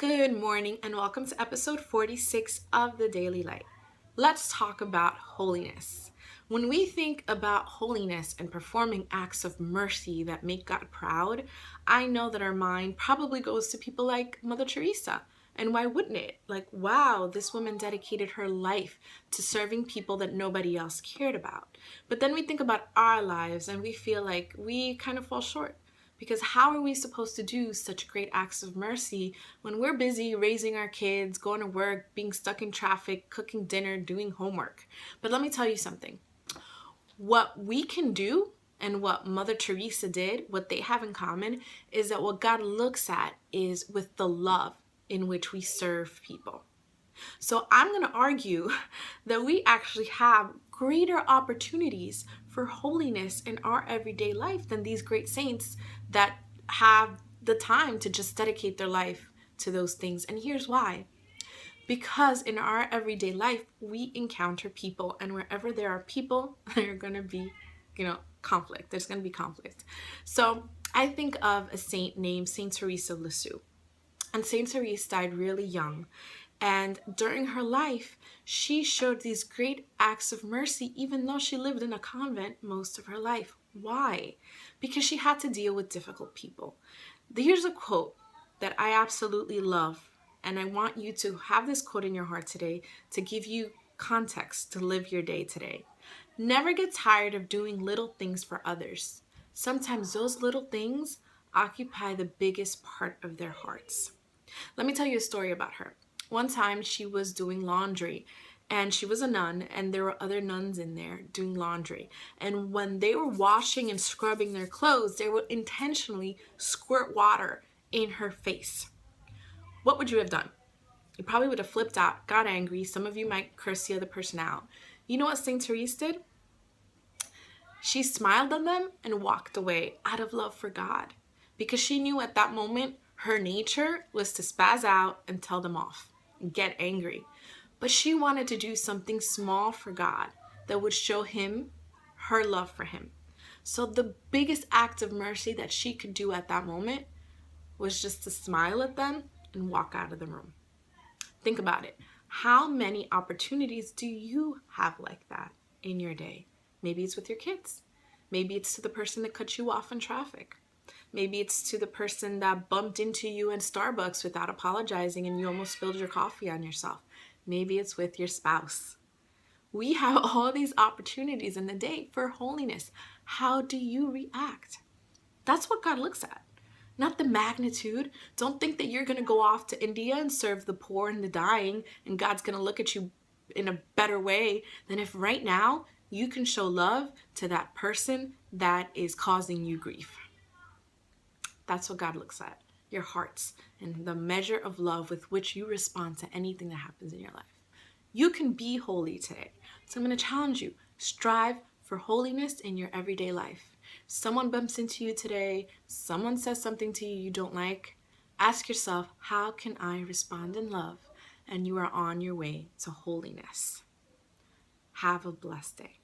Good morning and welcome to episode 46 of The Daily Light. Let's talk about holiness. When we think about holiness and performing acts of mercy that make God proud, I know that our mind probably goes to people like Mother Teresa. And why wouldn't it? Like, wow, this woman dedicated her life to serving people that nobody else cared about. But then we think about our lives and we feel like we kind of fall short. Because how are we supposed to do such great acts of mercy when we're busy raising our kids, going to work, being stuck in traffic, cooking dinner, doing homework? But let me tell you something. What we can do and what Mother Teresa did, what they have in common, is that what God looks at is with the love in which we serve people. So I'm going to argue that we actually have greater opportunities for holiness in our everyday life than these great saints that have the time to just dedicate their life to those things. And here's why. Because in our everyday life, we encounter people, and wherever there are people, there are going to be, conflict. There's going to be conflict. So I think of a saint named Saint Teresa of Lisieux. And Saint Therese died really young. And during her life, she showed these great acts of mercy, even though she lived in a convent most of her life. Why? Because she had to deal with difficult people. Here's a quote that I absolutely love. And I want you to have this quote in your heart today to give you context to live your day today. Never get tired of doing little things for others. Sometimes those little things occupy the biggest part of their hearts. Let me tell you a story about her. One time she was doing laundry, and she was a nun, and there were other nuns in there doing laundry. And when they were washing and scrubbing their clothes, they would intentionally squirt water in her face. What would you have done? You probably would have flipped out, got angry. Some of you might curse the other person out. You know what St. Therese did? She smiled at them and walked away out of love for God, because she knew at that moment her nature was to spaz out and tell them off and get angry. But she wanted to do something small for God that would show him her love for him. So the biggest act of mercy that she could do at that moment was just to smile at them and walk out of the room. Think about it. How many opportunities do you have like that in your day? Maybe it's with your kids. Maybe it's to the person that cut you off in traffic. Maybe it's to the person that bumped into you in Starbucks without apologizing and you almost spilled your coffee on yourself. Maybe it's with your spouse. We have all these opportunities in the day for holiness. How do you react? That's what God looks at, not the magnitude. Don't think that you're going to go off to India and serve the poor and the dying, and God's going to look at you in a better way than if right now you can show love to that person that is causing you grief. That's what God looks at, your hearts and the measure of love with which you respond to anything that happens in your life. You can be holy today. So I'm going to challenge you. Strive for holiness in your everyday life. Someone bumps into you today, someone says something to you you don't like, ask yourself, how can I respond in love? And you are on your way to holiness. Have a blessed day.